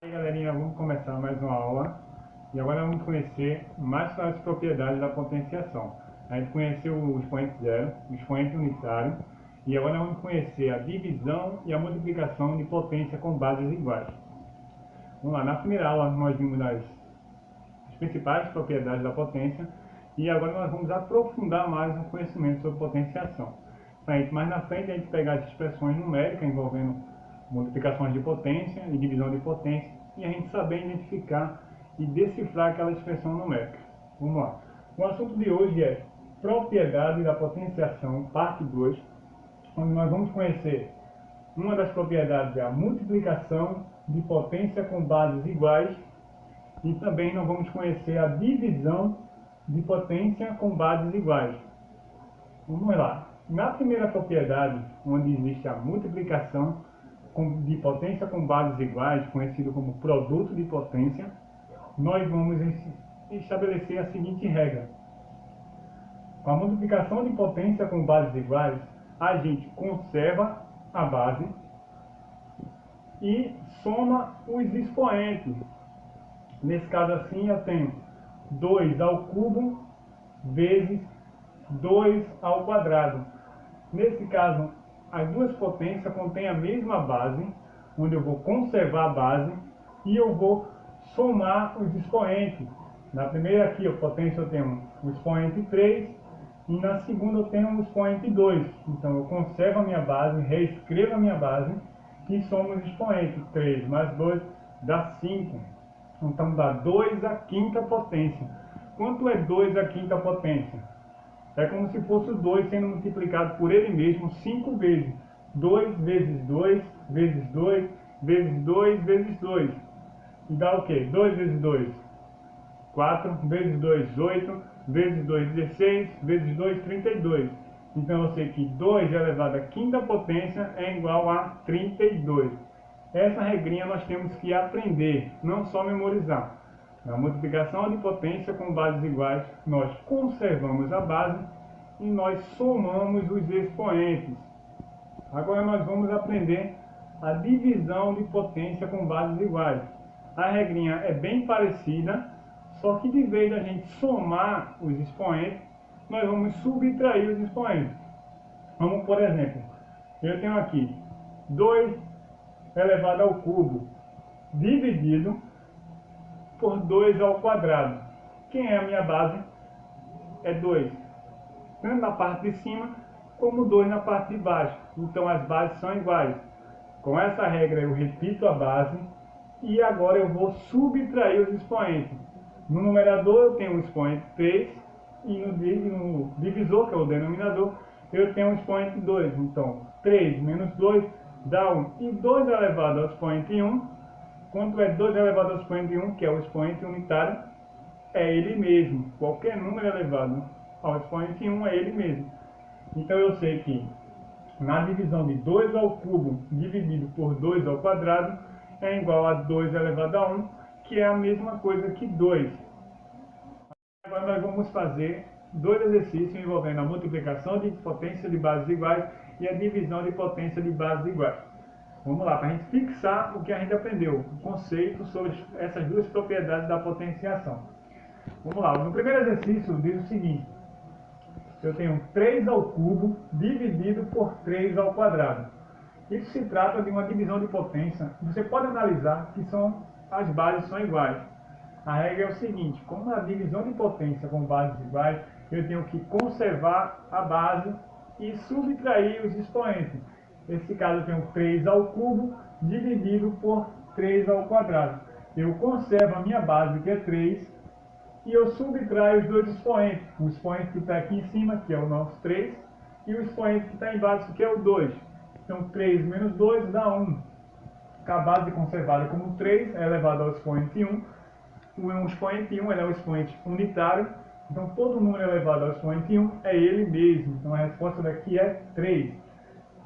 E aí, galerinha, vamos começar mais uma aula e agora vamos conhecer mais sobre as propriedades da potenciação. A gente conheceu o expoente zero, o expoente unitário e agora vamos conhecer a divisão e a multiplicação de potência com bases iguais. Vamos lá, na primeira aula nós vimos as principais propriedades da potência e agora nós vamos aprofundar mais o conhecimento sobre potenciação. Mais na frente a gente pegar as expressões numéricas envolvendo multiplicações de potência e divisão de potência e a gente saber identificar e decifrar aquela expressão numérica. Vamos lá. O assunto de hoje é propriedade da potenciação, parte 2, onde nós vamos conhecer uma das propriedades, é a multiplicação de potência com bases iguais, e também nós vamos conhecer a divisão de potência com bases iguais. Vamos lá. Na primeira propriedade, onde existe a multiplicação de potência com bases iguais, conhecido como produto de potência, nós vamos estabelecer a seguinte regra. Com a multiplicação de potência com bases iguais, a gente conserva a base e soma os expoentes. Nesse caso assim, eu tenho 2 ao cubo vezes 2 ao quadrado. Nesse caso, as duas potências contêm a mesma base, onde eu vou conservar a base e eu vou somar os expoentes. Na primeira aqui, a potência, eu tenho o expoente 3 e na segunda eu tenho o expoente 2. Então eu conservo a minha base, reescrevo a minha base e somo os expoentes. 3 mais 2 dá 5. Então dá 2 à quinta potência. Quanto é 2 à quinta potência? É como se fosse o 2 sendo multiplicado por ele mesmo 5 vezes. 2 vezes 2, vezes 2, vezes 2, vezes 2. E dá o quê? 2 vezes 2, 4, vezes 2, 8, vezes 2, 16, vezes 2, 32. Então eu sei que 2 elevado à quinta potência é igual a 32. Essa regrinha nós temos que aprender, não só memorizar. Na multiplicação de potência com bases iguais, nós conservamos a base e nós somamos os expoentes. Agora nós vamos aprender a divisão de potência com bases iguais. A regrinha é bem parecida, só que de vez da gente somar os expoentes, nós vamos subtrair os expoentes. Vamos, por exemplo, eu tenho aqui 2 elevado ao cubo dividido por 2 ao quadrado. Quem é a minha base? É 2. Tanto na parte de cima, como 2 na parte de baixo. Então as bases são iguais. Com essa regra eu repito a base e agora eu vou subtrair os expoentes. No numerador eu tenho o expoente 3 e no divisor, que é o denominador, eu tenho o expoente 2. Então 3 menos 2 dá 1. E 2 elevado ao expoente 1, quanto é 2 elevado ao expoente 1, que é o expoente unitário, é ele mesmo. Qualquer número elevado ao expoente 1 é ele mesmo. Então eu sei que na divisão de 2 ao cubo dividido por 2 ao quadrado é igual a 2 elevado a 1, que é a mesma coisa que 2. Agora nós vamos fazer dois exercícios envolvendo a multiplicação de potência de bases iguais e a divisão de potência de bases iguais. Vamos lá, para a gente fixar o que a gente aprendeu, o conceito sobre essas duas propriedades da potenciação. Vamos lá, no primeiro exercício diz o seguinte: eu tenho 3 ao cubo dividido por 3 ao quadrado. Isso se trata de uma divisão de potência. Você pode analisar que as bases são iguais. A regra é o seguinte: como a divisão de potência com bases iguais, eu tenho que conservar a base e subtrair os expoentes. Nesse caso eu tenho 3 ao cubo dividido por 3 ao quadrado. Eu conservo a minha base, que é 3, e eu subtraio os dois expoentes. O expoente que está aqui em cima, que é o nosso 3, e o expoente que está embaixo, que é o 2. Então 3 menos 2 dá 1. A base conservada como 3 é elevada ao expoente 1. O expoente 1 é o expoente unitário. Então todo número elevado ao expoente 1 é ele mesmo. Então a resposta daqui é 3.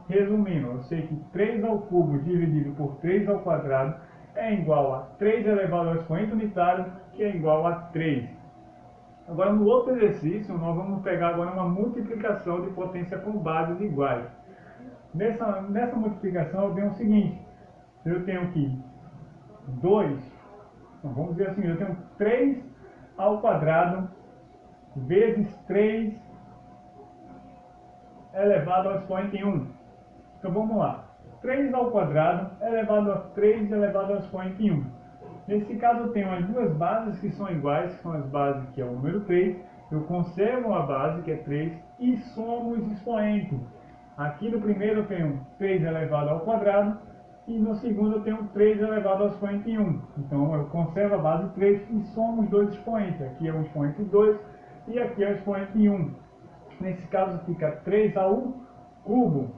Resumindo, eu sei que 3 ao cubo dividido por 3 ao quadrado é igual a 3 elevado ao expoente unitário, que é igual a 3. Agora, no outro exercício, nós vamos pegar agora uma multiplicação de potência com bases iguais. Nessa multiplicação, eu tenho o seguinte: eu tenho que 2. Então, vamos dizer assim, eu tenho 3 ao quadrado vezes 3 elevado ao expoente 1. Então vamos lá. 3 ao quadrado elevado a 3 elevado ao expoente 1. Nesse caso eu tenho as duas bases que são iguais, que são as bases que é o número 3. Eu conservo a base, que é 3, e somo os expoentes. Aqui no primeiro eu tenho 3 elevado ao quadrado, e no segundo eu tenho 3 elevado ao expoente 1. Então eu conservo a base 3 e somo os dois expoentes. Aqui é o expoente 2 e aqui é o expoente 1. Nesse caso fica 3 ao cubo.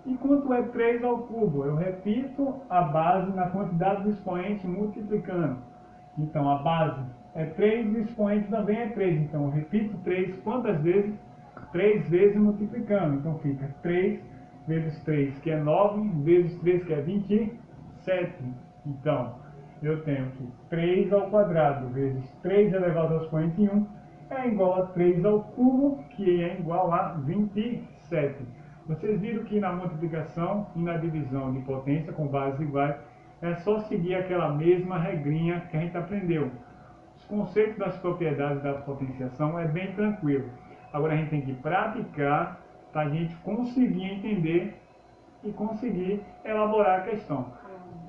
E quanto é 3 ao cubo? Eu repito a base na quantidade do expoente multiplicando. Então a base é 3 e o expoente também é 3. Então eu repito 3 quantas vezes? 3 vezes multiplicando. Então fica 3 vezes 3, que é 9, vezes 3, que é 27. Então eu tenho que 3 ao quadrado vezes 3 elevado ao expoente 1 é igual a 3 ao cubo, que é igual a 27. Vocês viram que na multiplicação e na divisão de potência com bases iguais é só seguir aquela mesma regrinha que a gente aprendeu. Os conceitos das propriedades da potenciação é bem tranquilo. Agora a gente tem que praticar para a gente conseguir entender e conseguir elaborar a questão.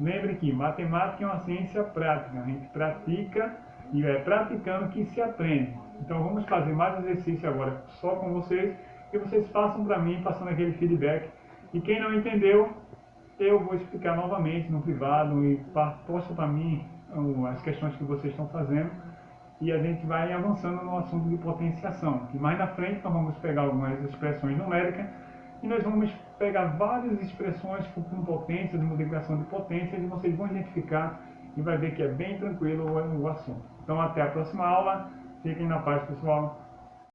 Lembre que matemática é uma ciência prática. A gente pratica e é praticando que se aprende. Então vamos fazer mais exercício agora só com vocês. E vocês façam para mim, passando aquele feedback. E quem não entendeu, eu vou explicar novamente no privado e posta para mim as questões que vocês estão fazendo. E a gente vai avançando no assunto de potenciação. E mais na frente nós vamos pegar algumas expressões numéricas e nós vamos pegar várias expressões com potências, multiplicação de potências, e vocês vão identificar e vai ver que é bem tranquilo o assunto. Então até a próxima aula. Fiquem na paz, pessoal.